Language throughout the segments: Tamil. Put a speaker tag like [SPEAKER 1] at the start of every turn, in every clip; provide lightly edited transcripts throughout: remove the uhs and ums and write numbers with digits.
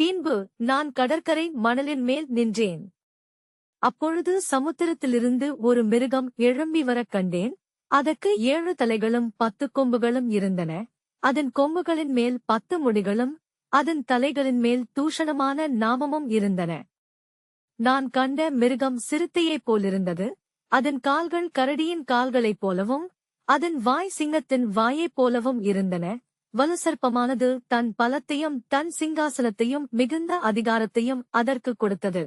[SPEAKER 1] பின்பு நான் கடற்கரை மணலின் மேல் நின்றேன். அப்பொழுது சமுத்திரத்திலிருந்து ஒரு மிருகம் எழும்பி வரக் கண்டேன். அதற்கு 7 தலைகளும் 10 கொம்புகளும் இருந்தன. அதன் கொம்புகளின் மேல் 10 முடிகளும் அதன் தலைகளின் மேல் தூஷணமான நாமமும் இருந்தன. நான் கண்ட மிருகம் சிறுத்தையைப் போலிருந்தது. அதன் கால்கள் கரடியின் கால்களைப் போலவும் அதன் வாய் சிங்கத்தின் வாயைப் போலவும் இருந்தன. வலுசர்ப்பமானது தன் பலத்தையும் தன் சிங்காசனத்தையும் மிகுந்த அதிகாரத்தையும் அதற்கு கொடுத்தது.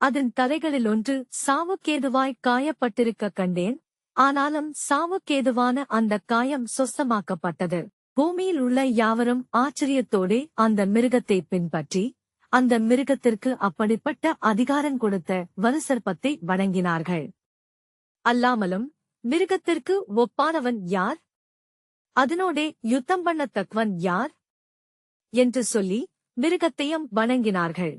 [SPEAKER 1] அதன் தலைகளிலொன்று சாவுக்கேதுவாய் காயப்பட்டிருக்கக் கண்டேன். ஆனாலும் சாவுக்கேதுவான அந்தக் காயம் சொஸ்தமாக்கப்பட்டது. பூமியில் உள்ள யாவரும் ஆச்சரியத்தோடே அந்த மிருகத்தை பின்பற்றி அந்த மிருகத்திற்கு அப்படிப்பட்ட அதிகாரம் கொடுத்த வலுசர்ப்பத்தை வணங்கினார்கள். அல்லாமலும் மிருகத்திற்கு ஒப்பானவன் யார்? அதனோடே யுத்தம் பண்ணத்தக்கவன் யார்? என்று சொல்லி மிருகத்தையும் வணங்கினார்கள்.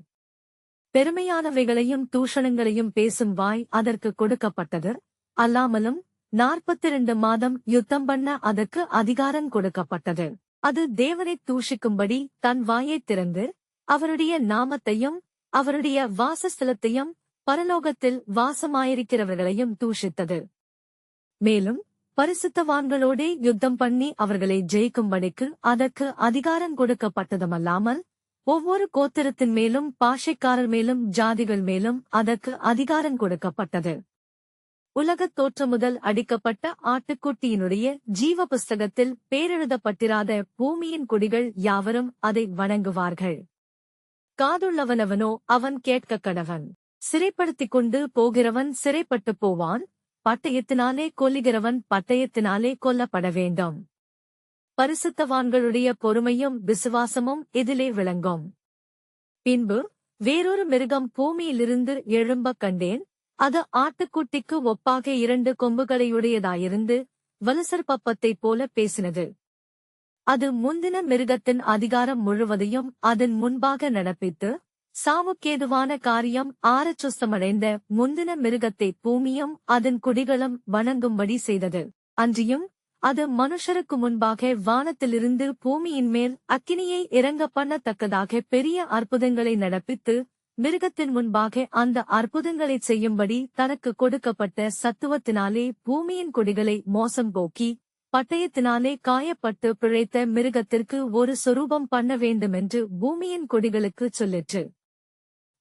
[SPEAKER 1] பெருமையானவைகளையும் தூஷணங்களையும் பேசும் வாய் அதற்கு கொடுக்கப்பட்டது. அல்லாமலும் 42 மாதம் யுத்தம் பண்ண அதற்கு அதிகாரம் கொடுக்கப்பட்டது. அது தேவனைத் தூஷிக்கும்படி தன் வாயைத் திறந்து அவருடைய நாமத்தையும் அவருடைய வாசஸ்தலத்தையும் பரலோகத்தில் வாசமாயிருக்கிறவர்களையும் தூஷித்தது. மேலும் பரிசுத்தவான்களோடே யுத்தம் பண்ணி அவர்களை ஜெயிக்கும்படிக்கு அதற்கு அதிகாரம் கொடுக்கப்பட்டதுமல்லாமல் ஒவ்வொரு கோத்திரத்தின் மேலும் பாஷைக்காரர் மேலும் ஜாதிகள் மேலும் அதற்கு அதிகாரம் கொடுக்கப்பட்டது. உலகத் தோற்றம் முதல் அடிக்கப்பட்ட ஆட்டுக்குட்டியினுடைய ஜீவ புஸ்தகத்தில் பேரெழுதப்பட்டிராத பூமியின் குடிகள் யாவரும் அதை வணங்குவார்கள். காதுள்ளவனவனோ அவன் கேட்கக் கடவன். சிறைப்படுத்திக் கொண்டு போகிறவன் சிறைப்பட்டுப் போவான். பட்டயத்தினாலே கொல்லுகிறவன் பட்டயத்தினாலே கொல்லப்பட வேண்டும். பரிசுத்தவான்களுடைய பொறுமையும் விசுவாசமும் இதிலே விளங்கும். பின்பு வேறொரு மிருகம் பூமியிலிருந்து எழும்பக் கண்டேன். அது ஆட்டுக்குட்டிக்கு ஒப்பாக 2 கொம்புகளையுடையதாயிருந்து வலுசர்ப்பத்தைப் போல பேசினது. அது முந்தின மிருகத்தின் அதிகாரம் முழுவதையும் அதன் முன்பாக நடப்பித்து சாவுக்கேதுவான காரியம் ஆரச்சுஸ்தமடைந்த முந்தின மிருகத்தை பூமியும் அதன் குடிகளும் வணங்கும்படி செய்தது. அன்றியும் அது மனுஷருக்கு முன்பாக வானத்திலிருந்து பூமியின் மேல் அக்கினியை இறங்க பண்ணத்தக்கதாக பெரிய அற்புதங்களை நடப்பித்து மிருகத்தின் முன்பாக அந்த அற்புதங்களைச் செய்யும்படி தனக்கு கொடுக்கப்பட்ட சத்துவத்தினாலே பூமியின் குடிகளை மோசம் போக்கி பட்டயத்தினாலே காயப்பட்டு பிழைத்த மிருகத்திற்கு ஒரு சொரூபம் பண்ண வேண்டுமென்று பூமியின் குடிகளுக்குச் சொல்லிற்று.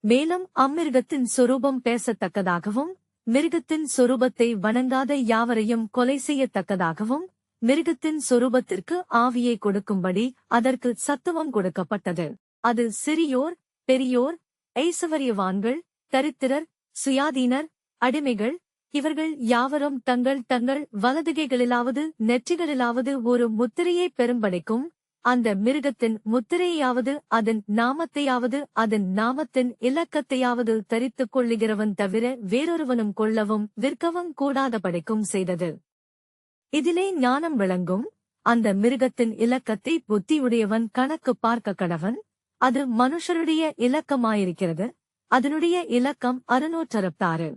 [SPEAKER 1] மேலும் அம்மிருகத்தின் சொரூபம் பேசத்தக்கதாகவும் மிருகத்தின் சொரூபத்தை வணங்காத யாவரையும் கொலை செய்யத்தக்கதாகவும் மிருகத்தின் சொரூபத்திற்கு ஆவியை கொடுக்கும்படி அதற்கு சத்துவம் கொடுக்கப்பட்டது. அது சிறியோர் பெரியோர் ஐசுவரியவான்கள் தரித்திரர் சுயாதீனர் அடிமைகள் இவர்கள் யாவரும் தங்கள் தங்கள் வலதுகைகளிலாவது நெற்றிகளிலாவது ஒரு முத்திரையைப் பெறும்படிக்கும் அந்த மிருகத்தின் முத்திரையாவது அதன் நாமத்தையாவது அதன் நாமத்தின் இலக்கத்தையாவது தரித்துக் கொள்ளுகிறவன் தவிர வேறொருவனும் கொள்ளவும் விற்கவும் கூடாதபடிக்கும் செய்தது. இதிலே ஞானம் விளங்கும். அந்த மிருகத்தின் இலக்கத்தை புத்தியுடையவன் கணக்கு பார்க்க கடவன். அது மனுஷருடைய இலக்கமாயிருக்கிறது. அதனுடைய இலக்கம் 666.